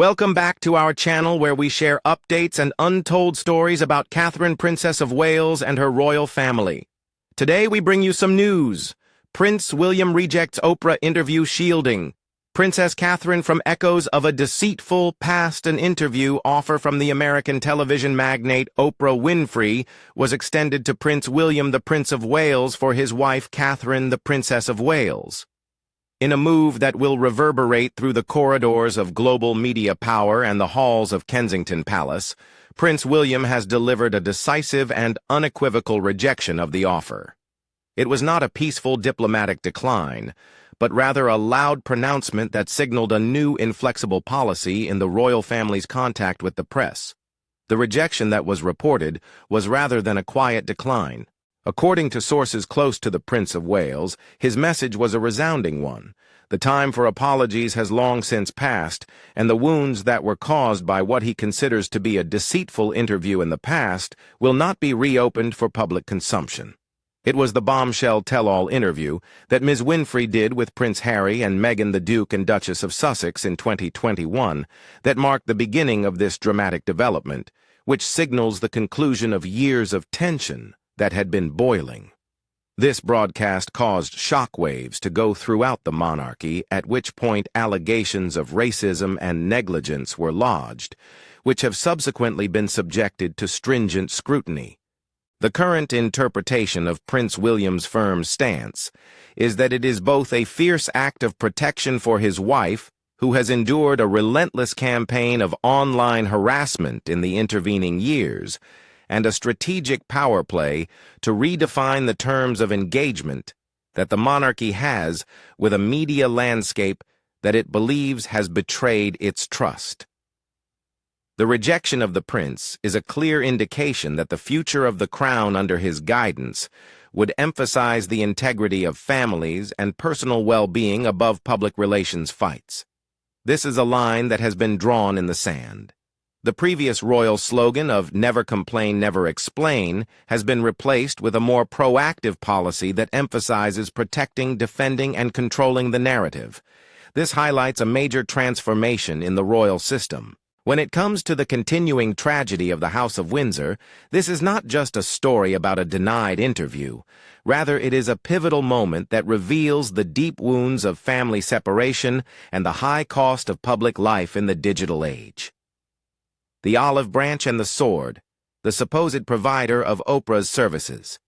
Welcome back to our channel where we share updates and untold stories about Catherine, Princess of Wales, and her royal family. Today we bring you some news. Prince William rejects Oprah interview shielding. Princess Catherine from echoes of a deceitful past an interview offer from the American television magnate Oprah Winfrey was extended to Prince William, the Prince of Wales, for his wife Catherine, the Princess of Wales. In a move that will reverberate through the corridors of global media power and the halls of Kensington Palace, Prince William has delivered a decisive and unequivocal rejection of the offer. It was not a peaceful diplomatic decline, but rather a loud pronouncement that signaled a new inflexible policy in the royal family's contact with the press. The rejection that was reported was rather than a quiet decline. According to sources close to the Prince of Wales, his message was a resounding one. The time for apologies has long since passed, and the wounds that were caused by what he considers to be a deceitful interview in the past will not be reopened for public consumption. It was the bombshell tell-all interview that Ms. Winfrey did with Prince Harry and Meghan, the Duke and Duchess of Sussex, in 2021 that marked the beginning of this dramatic development, which signals the conclusion of years of tension that had been boiling. This broadcast caused shockwaves to go throughout the monarchy, at which point allegations of racism and negligence were lodged, which have subsequently been subjected to stringent scrutiny. The current interpretation of Prince William's firm stance is that it is both a fierce act of protection for his wife, who has endured a relentless campaign of online harassment in the intervening years, and a strategic power play to redefine the terms of engagement that the monarchy has with a media landscape that it believes has betrayed its trust. The rejection of the prince is a clear indication that the future of the crown under his guidance would emphasize the integrity of families and personal well-being above public relations fights. This is a line that has been drawn in the sand. The previous royal slogan of "Never complain, never explain" has been replaced with a more proactive policy that emphasizes protecting, defending, and controlling the narrative. This highlights a major transformation in the royal system. When it comes to the continuing tragedy of the House of Windsor, this is not just a story about a denied interview. Rather, it is a pivotal moment that reveals the deep wounds of family separation and the high cost of public life in the digital age. The olive branch and the sword, the supposed provider of Oprah's services.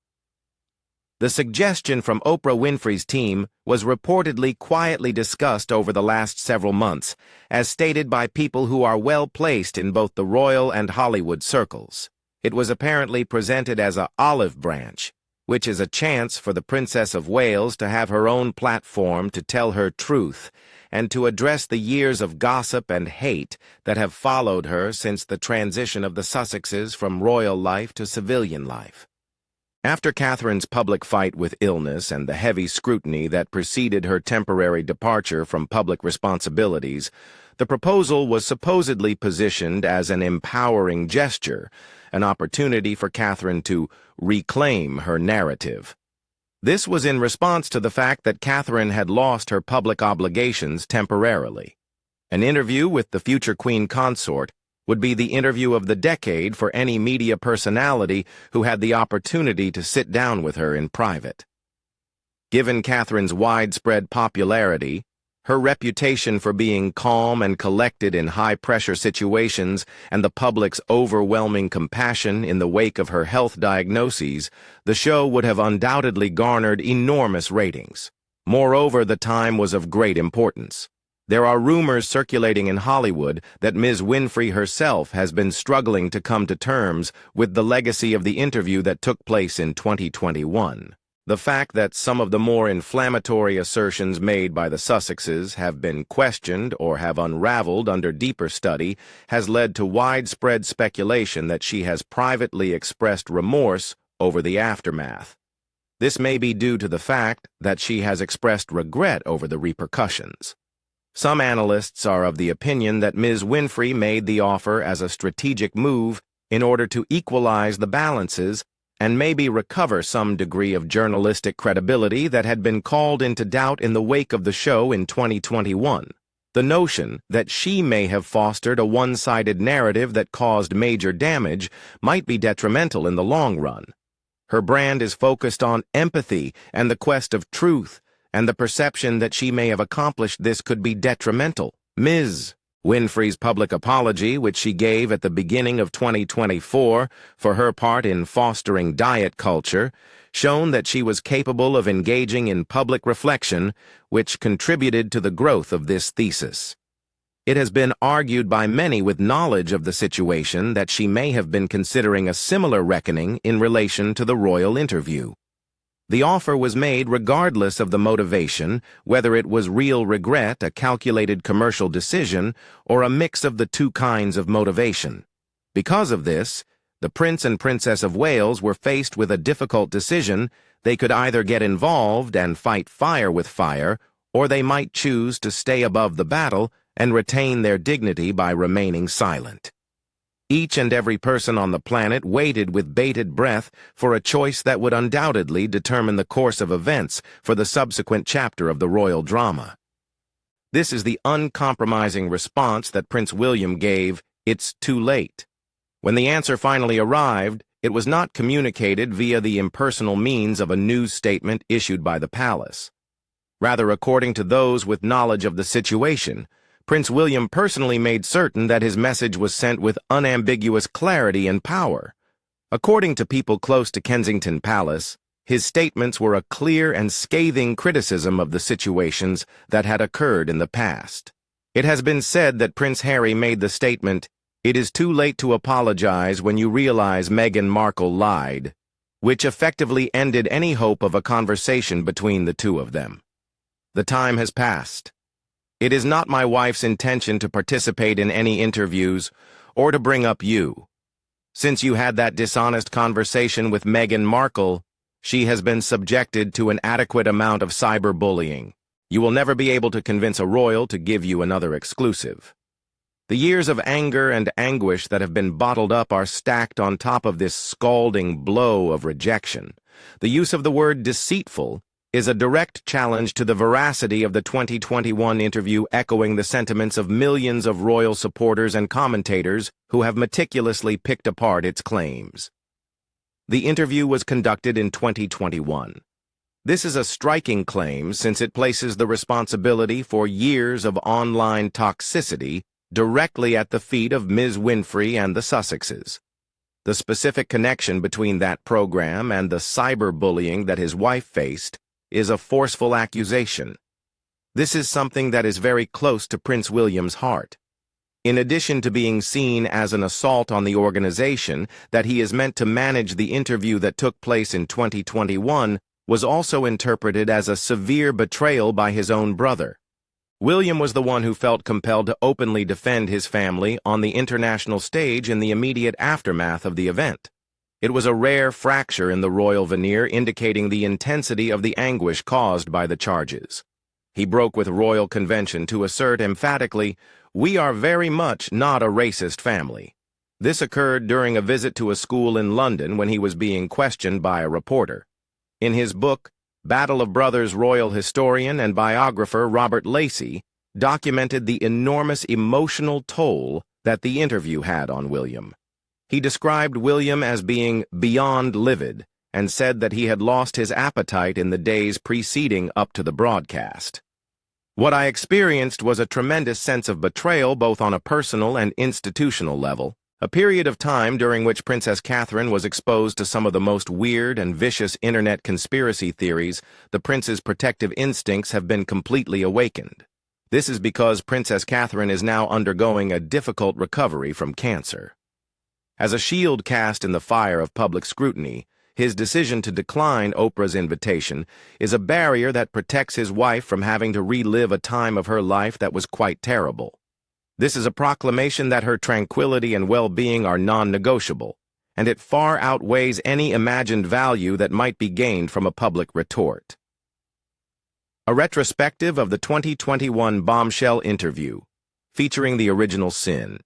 The suggestion from Oprah Winfrey's team was reportedly quietly discussed over the last several months, as stated by people who are well placed in both the royal and Hollywood circles. It was apparently presented as an olive branch, which is a chance for the Princess of Wales to have her own platform to tell her truth and to address the years of gossip and hate that have followed her since the transition of the Sussexes from royal life to civilian life. After Catherine's public fight with illness and the heavy scrutiny that preceded her temporary departure from public responsibilities, the proposal was supposedly positioned as an empowering gesture, an opportunity for Catherine to reclaim her narrative. This was in response to the fact that Catherine had lost her public obligations temporarily. An interview with the future Queen Consort would be the interview of the decade for any media personality who had the opportunity to sit down with her in private. Given Catherine's widespread popularity, her reputation for being calm and collected in high-pressure situations, and the public's overwhelming compassion in the wake of her health diagnoses, the show would have undoubtedly garnered enormous ratings. Moreover, the time was of great importance. There are rumors circulating in Hollywood that Ms. Winfrey herself has been struggling to come to terms with the legacy of the interview that took place in 2021. The fact that some of the more inflammatory assertions made by the Sussexes have been questioned or have unraveled under deeper study has led to widespread speculation that she has privately expressed remorse over the aftermath. This may be due to the fact that she has expressed regret over the repercussions. Some analysts are of the opinion that Ms. Winfrey made the offer as a strategic move in order to equalize the balances and maybe recover some degree of journalistic credibility that had been called into doubt in the wake of the show in 2021. The notion that she may have fostered a one-sided narrative that caused major damage might be detrimental in the long run. Her brand is focused on empathy and the quest of truth, and the perception that she may have accomplished this could be detrimental. Ms. Winfrey's public apology, which she gave at the beginning of 2024 for her part in fostering diet culture, shown that she was capable of engaging in public reflection, which contributed to the growth of this thesis. It has been argued by many with knowledge of the situation that she may have been considering a similar reckoning in relation to the royal interview. The offer was made regardless of the motivation, whether it was real regret, a calculated commercial decision, or a mix of the two kinds of motivation. Because of this, the Prince and Princess of Wales were faced with a difficult decision. They could either get involved and fight fire with fire, or they might choose to stay above the battle and retain their dignity by remaining silent. Each and every person on the planet waited with bated breath for a choice that would undoubtedly determine the course of events for the subsequent chapter of the royal drama. This is the uncompromising response that Prince William gave. It's too late. When the answer finally arrived, it was not communicated via the impersonal means of a news statement issued by the palace. Rather, according to those with knowledge of the situation, Prince William personally made certain that his message was sent with unambiguous clarity and power. According to people close to Kensington Palace, his statements were a clear and scathing criticism of the situations that had occurred in the past. It has been said that Prince Harry made the statement, "It is too late to apologize when you realize Meghan Markle lied," which effectively ended any hope of a conversation between the two of them. The time has passed. It is not my wife's intention to participate in any interviews or to bring up you. Since you had that dishonest conversation with Meghan Markle, she has been subjected to an adequate amount of cyberbullying. You will never be able to convince a royal to give you another exclusive. The years of anger and anguish that have been bottled up are stacked on top of this scalding blow of rejection. The use of the word deceitful is a direct challenge to the veracity of the 2021 interview, echoing the sentiments of millions of royal supporters and commentators who have meticulously picked apart its claims. The interview was conducted in 2021. This is a striking claim since it places the responsibility for years of online toxicity directly at the feet of Ms. Winfrey and the Sussexes. The specific connection between that program and the cyberbullying that his wife faced is a forceful accusation. This is something that is very close to Prince William's heart. In addition to being seen as an assault on the organization that he is meant to manage, the interview that took place in 2021 was also interpreted as a severe betrayal by his own brother. William was the one who felt compelled to openly defend his family on the international stage in the immediate aftermath of the event. It was a rare fracture in the royal veneer, indicating the intensity of the anguish caused by the charges. He broke with royal convention to assert emphatically, "We are very much not a racist family." This occurred during a visit to a school in London when he was being questioned by a reporter. In his book, Battle of Brothers, royal historian and biographer Robert Lacey documented the enormous emotional toll that the interview had on William. He described William as being beyond livid and said that he had lost his appetite in the days preceding up to the broadcast. "What I experienced was a tremendous sense of betrayal both on a personal and institutional level, a period of time during which Princess Catherine was exposed to some of the most weird and vicious internet conspiracy theories. The prince's protective instincts have been completely awakened. This is because Princess Catherine is now undergoing a difficult recovery from cancer. As a shield cast in the fire of public scrutiny, his decision to decline Oprah's invitation is a barrier that protects his wife from having to relive a time of her life that was quite terrible. This is a proclamation that her tranquility and well-being are non-negotiable, and it far outweighs any imagined value that might be gained from a public retort." A retrospective of the 2021 bombshell interview, featuring the original sin.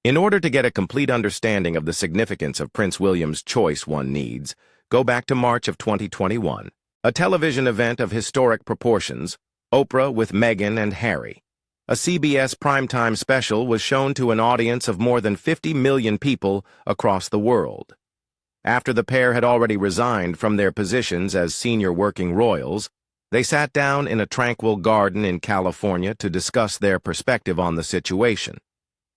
In order to get a complete understanding of the significance of Prince William's choice, one needs go back to March of 2021, a television event of historic proportions, Oprah with Meghan and Harry. A CBS primetime special was shown to an audience of more than 50 million people across the world. After the pair had already resigned from their positions as senior working royals, they sat down in a tranquil garden in California to discuss their perspective on the situation.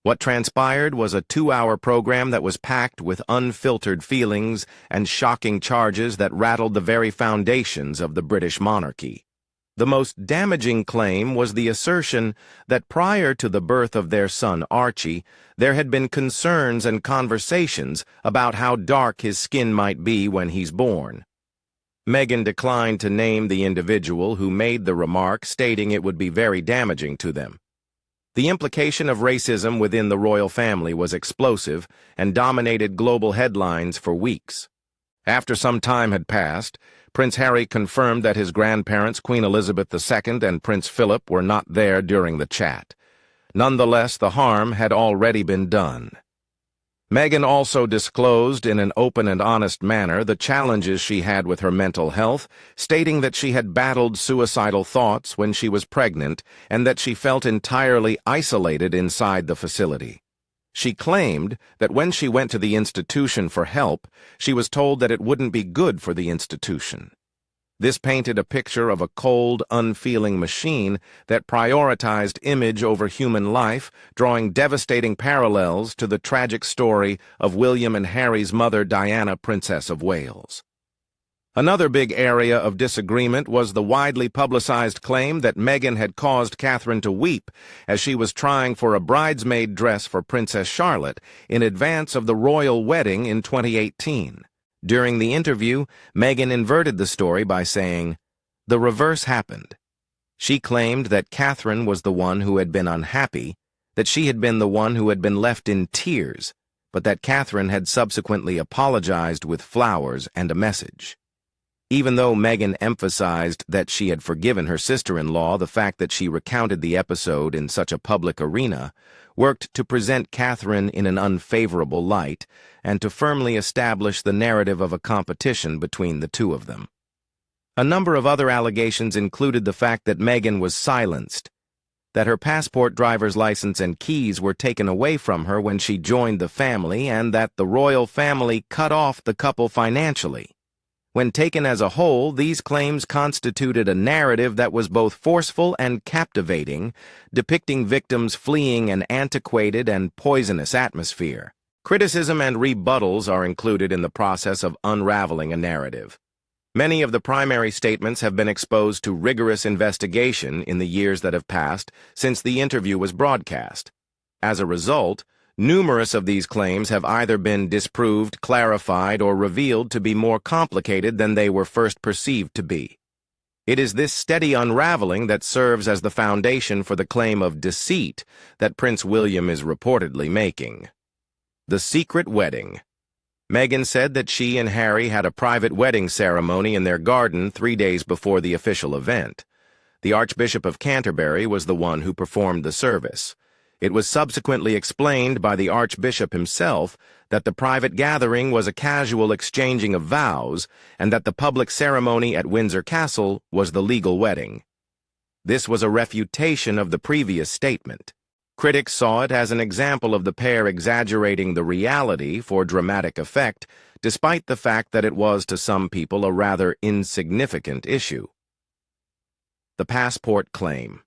What transpired was a 2-hour program that was packed with unfiltered feelings and shocking charges that rattled the very foundations of the British monarchy. The most damaging claim was the assertion that prior to the birth of their son Archie, there had been concerns and conversations about how dark his skin might be when he's born. Meghan declined to name the individual who made the remark, stating it would be very damaging to them. The implication of racism within the royal family was explosive and dominated global headlines for weeks. After some time had passed, Prince Harry confirmed that his grandparents, Queen Elizabeth II and Prince Philip, were not there during the chat. Nonetheless, the harm had already been done. Meghan also disclosed in an open and honest manner the challenges she had with her mental health, stating that she had battled suicidal thoughts when she was pregnant and that she felt entirely isolated inside the facility. She claimed that when she went to the institution for help, she was told that it wouldn't be good for the institution. This painted a picture of a cold, unfeeling machine that prioritized image over human life, drawing devastating parallels to the tragic story of William and Harry's mother, Diana, Princess of Wales. Another big area of disagreement was the widely publicized claim that Meghan had caused Catherine to weep as she was trying for a bridesmaid dress for Princess Charlotte in advance of the royal wedding in 2018. During the interview, Meghan inverted the story by saying, "The reverse happened." She claimed that Catherine was the one who had been unhappy, that she had been the one who had been left in tears, but that Catherine had subsequently apologized with flowers and a message. Even though Meghan emphasized that she had forgiven her sister-in-law, the fact that she recounted the episode in such a public arena worked to present Catherine in an unfavorable light and to firmly establish the narrative of a competition between the two of them. A number of other allegations included the fact that Meghan was silenced, that her passport, driver's license, and keys were taken away from her when she joined the family, and that the royal family cut off the couple financially. When taken as a whole, these claims constituted a narrative that was both forceful and captivating, depicting victims fleeing an antiquated and poisonous atmosphere. Criticism and rebuttals are included in the process of unraveling a narrative. Many of the primary statements have been exposed to rigorous investigation in the years that have passed since the interview was broadcast. As a result, numerous of these claims have either been disproved, clarified, or revealed to be more complicated than they were first perceived to be. It is this steady unraveling that serves as the foundation for the claim of deceit that Prince William is reportedly making. The secret wedding. Meghan said that she and Harry had a private wedding ceremony in their garden 3 days before the official event. The Archbishop of Canterbury was the one who performed the service. It was subsequently explained by the Archbishop himself that the private gathering was a casual exchanging of vows and that the public ceremony at Windsor Castle was the legal wedding. This was a refutation of the previous statement. Critics saw it as an example of the pair exaggerating the reality for dramatic effect, despite the fact that it was to some people a rather insignificant issue. The passport claim.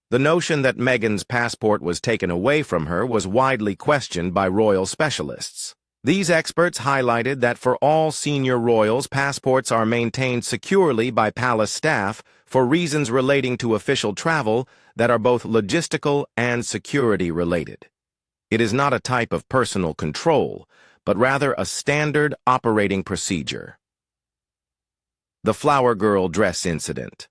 The notion that Meghan's passport was taken away from her was widely questioned by royal specialists. These experts highlighted that for all senior royals, passports are maintained securely by palace staff for reasons relating to official travel that are both logistical and security-related. It is not a type of personal control, but rather a standard operating procedure. The Flower Girl dress incident.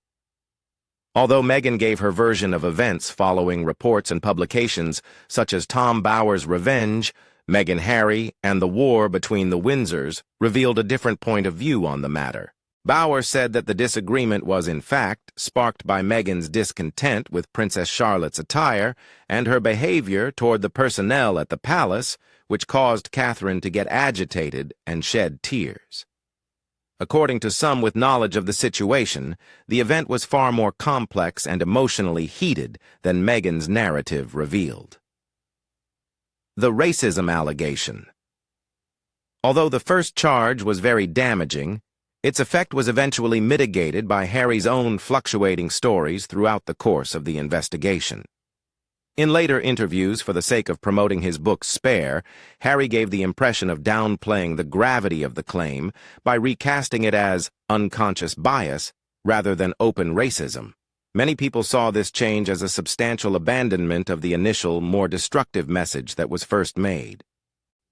Although Meghan gave her version of events following reports and publications such as Tom Bower's Revenge, Meghan Harry, and the war between the Windsors revealed a different point of view on the matter. Bower said that the disagreement was, in fact, sparked by Meghan's discontent with Princess Charlotte's attire and her behavior toward the personnel at the palace, which caused Catherine to get agitated and shed tears. According to some with knowledge of the situation, the event was far more complex and emotionally heated than Meghan's narrative revealed. The racism allegation. Although the first charge was very damaging, its effect was eventually mitigated by Harry's own fluctuating stories throughout the course of the investigation. In later interviews, for the sake of promoting his book Spare, Harry gave the impression of downplaying the gravity of the claim by recasting it as unconscious bias rather than open racism. Many people saw this change as a substantial abandonment of the initial, more destructive message that was first made.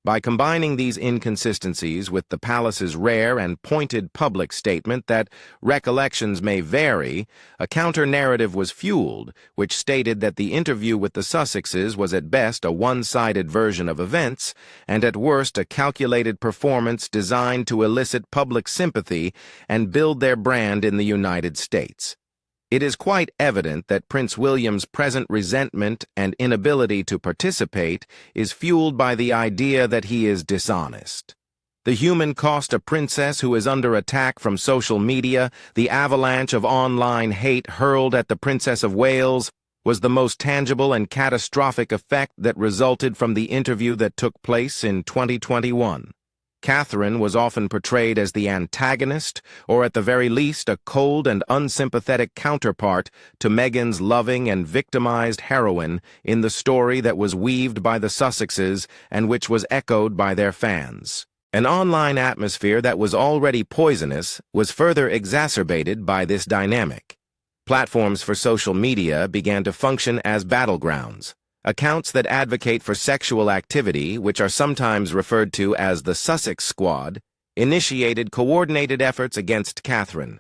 By combining these inconsistencies with the palace's rare and pointed public statement that recollections may vary, a counter-narrative was fueled, which stated that the interview with the Sussexes was at best a one-sided version of events, and at worst a calculated performance designed to elicit public sympathy and build their brand in the United States. It is quite evident that Prince William's present resentment and inability to participate is fueled by the idea that he is dishonest. The human cost a princess who is under attack from social media, the avalanche of online hate hurled at the Princess of Wales, was the most tangible and catastrophic effect that resulted from the interview that took place in 2021. Catherine was often portrayed as the antagonist, or at the very least a cold and unsympathetic counterpart to Meghan's loving and victimized heroine in the story that was weaved by the Sussexes and which was echoed by their fans. An online atmosphere that was already poisonous was further exacerbated by this dynamic. Platforms for social media began to function as battlegrounds. Accounts that advocate for sexual activity, which are sometimes referred to as the Sussex Squad, initiated coordinated efforts against Catherine.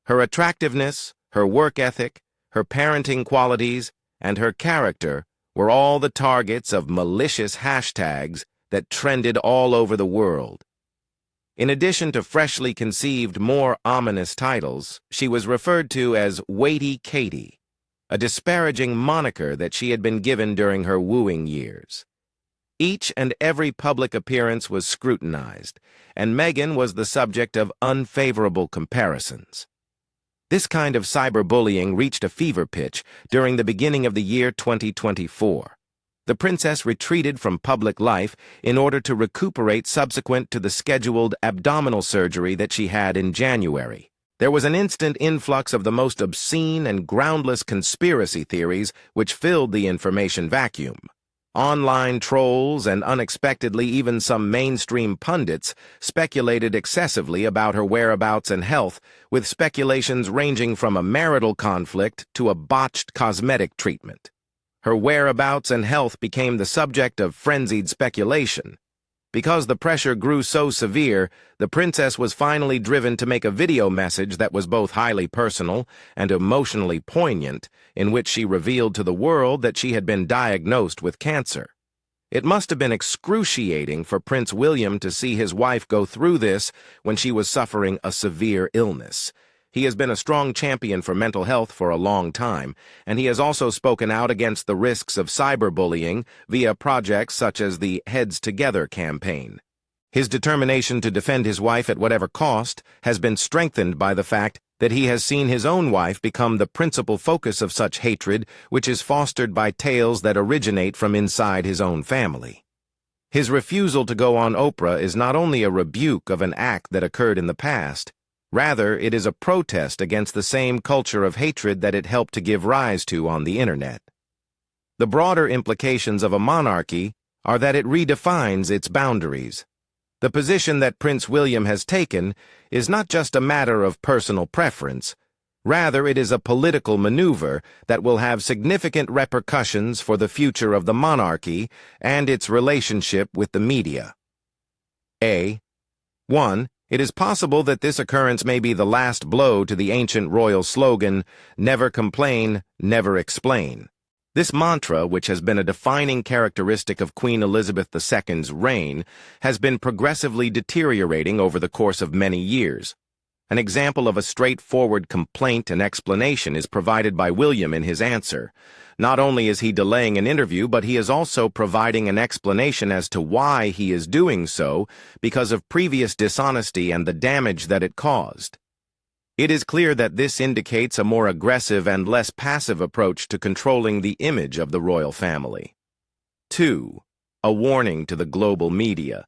Her attractiveness, her work ethic, her parenting qualities, and her character were all the targets of malicious hashtags that trended all over the world. In addition to freshly conceived, more ominous titles, she was referred to as Weighty Katie, a disparaging moniker that she had been given during her wooing years. Each and every public appearance was scrutinized, and Meghan was the subject of unfavorable comparisons. This kind of cyberbullying reached a fever pitch during the beginning of the year 2024. The princess retreated from public life in order to recuperate subsequent to the scheduled abdominal surgery that she had in January. There was an instant influx of the most obscene and groundless conspiracy theories which filled the information vacuum. Online trolls and unexpectedly even some mainstream pundits speculated excessively about her whereabouts and health, with speculations ranging from a marital conflict to a botched cosmetic treatment. Her whereabouts and health became the subject of frenzied speculation. Because the pressure grew so severe, the princess was finally driven to make a video message that was both highly personal and emotionally poignant, in which she revealed to the world that she had been diagnosed with cancer. It must have been excruciating for Prince William to see his wife go through this when she was suffering a severe illness. He has been a strong champion for mental health for a long time, and he has also spoken out against the risks of cyberbullying via projects such as the Heads Together campaign. His determination to defend his wife at whatever cost has been strengthened by the fact that he has seen his own wife become the principal focus of such hatred, which is fostered by tales that originate from inside his own family. His refusal to go on Oprah is not only a rebuke of an act that occurred in the past, rather, it is a protest against the same culture of hatred that it helped to give rise to on the internet. The broader implications of a monarchy are that it redefines its boundaries. The position that Prince William has taken is not just a matter of personal preference, rather it is a political maneuver that will have significant repercussions for the future of the monarchy and its relationship with the media. 1. It is possible that this occurrence may be the last blow to the ancient royal slogan, "Never complain, never explain." This mantra, which has been a defining characteristic of Queen Elizabeth II's reign, has been progressively deteriorating over the course of many years. An example of a straightforward complaint and explanation is provided by William in his answer. Not only is he delaying an interview, but he is also providing an explanation as to why he is doing so because of previous dishonesty and the damage that it caused. It is clear that this indicates a more aggressive and less passive approach to controlling the image of the royal family. 2. A warning to the global media.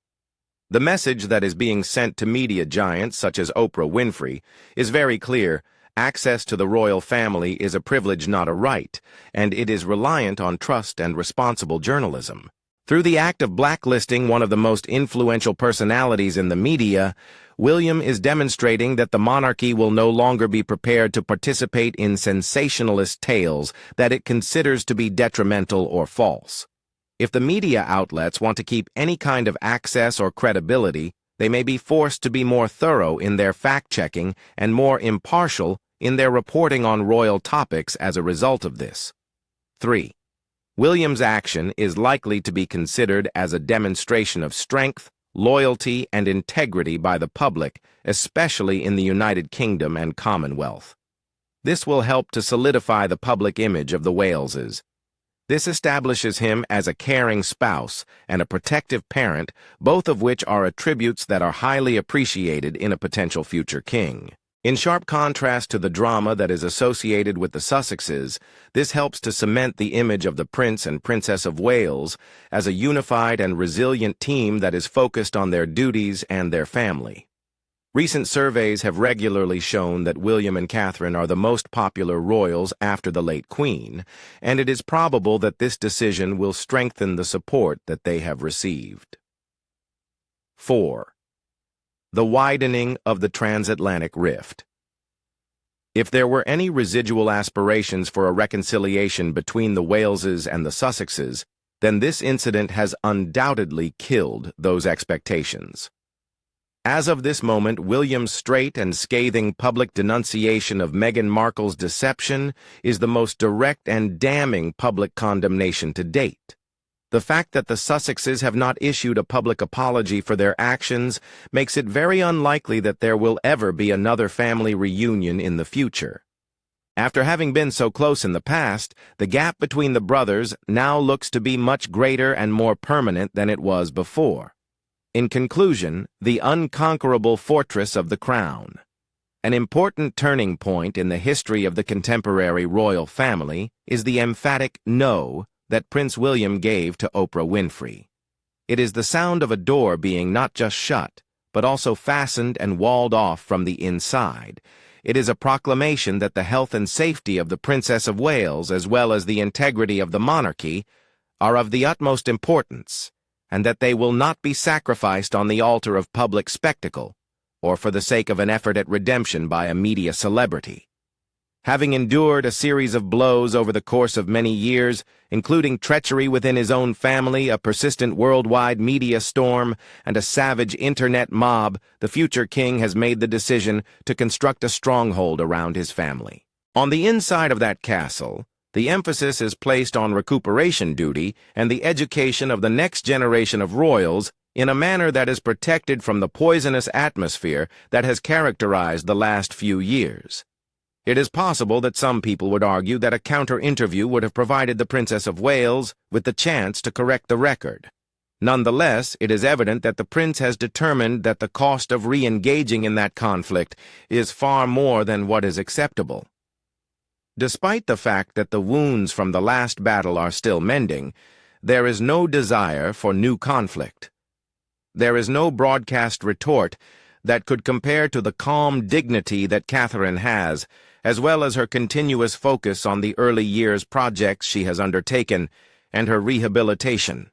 The message that is being sent to media giants such as Oprah Winfrey is very clear. Access to the royal family is a privilege, not a right, and it is reliant on trust and responsible journalism. Through the act of blacklisting one of the most influential personalities in the media, William is demonstrating that the monarchy will no longer be prepared to participate in sensationalist tales that it considers to be detrimental or false. If the media outlets want to keep any kind of access or credibility, they may be forced to be more thorough in their fact-checking and more impartial in their reporting on royal topics as a result of this. 3. William's action is likely to be considered as a demonstration of strength, loyalty, and integrity by the public, especially in the United Kingdom and Commonwealth. This will help to solidify the public image of the Waleses. This establishes him as a caring spouse and a protective parent, both of which are attributes that are highly appreciated in a potential future king. In sharp contrast to the drama that is associated with the Sussexes, this helps to cement the image of the Prince and Princess of Wales as a unified and resilient team that is focused on their duties and their family. Recent surveys have regularly shown that William and Catherine are the most popular royals after the late Queen, and it is probable that this decision will strengthen the support that they have received. 4. The widening of the transatlantic rift. If there were any residual aspirations for a reconciliation between the Waleses and the Sussexes, then this incident has undoubtedly killed those expectations. As of this moment, William's straight and scathing public denunciation of Meghan Markle's deception is the most direct and damning public condemnation to date. The fact that the Sussexes have not issued a public apology for their actions makes it very unlikely that there will ever be another family reunion in the future. After having been so close in the past, the gap between the brothers now looks to be much greater and more permanent than it was before. In conclusion, the unconquerable fortress of the crown. An important turning point in the history of the contemporary royal family is the emphatic no that Prince William gave to Oprah Winfrey. It is the sound of a door being not just shut, but also fastened and walled off from the inside. It is a proclamation that the health and safety of the Princess of Wales, as well as the integrity of the monarchy, are of the utmost importance, and that they will not be sacrificed on the altar of public spectacle, or for the sake of an effort at redemption by a media celebrity. Having endured a series of blows over the course of many years, including treachery within his own family, a persistent worldwide media storm, and a savage internet mob, the future king has made the decision to construct a stronghold around his family. On the inside of that castle, the emphasis is placed on recuperation duty and the education of the next generation of royals in a manner that is protected from the poisonous atmosphere that has characterized the last few years. It is possible that some people would argue that a counter-interview would have provided the Princess of Wales with the chance to correct the record. Nonetheless, it is evident that the prince has determined that the cost of re-engaging in that conflict is far more than what is acceptable. Despite the fact that the wounds from the last battle are still mending, there is no desire for new conflict. There is no broadcast retort that could compare to the calm dignity that Catherine has, as well as her continuous focus on the early years projects she has undertaken and her rehabilitation.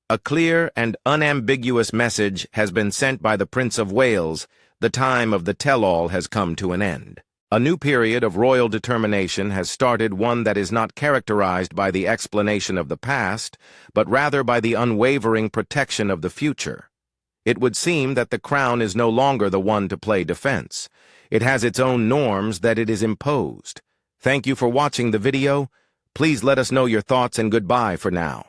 A clear and unambiguous message has been sent by the Prince of Wales. The time of the tell-all has come to an end. A new period of royal determination has started, one that is not characterized by the explanation of the past, but rather by the unwavering protection of the future. It would seem that the crown is no longer the one to play defense. It has its own norms that it is imposed. Thank you for watching the video. Please let us know your thoughts and goodbye for now.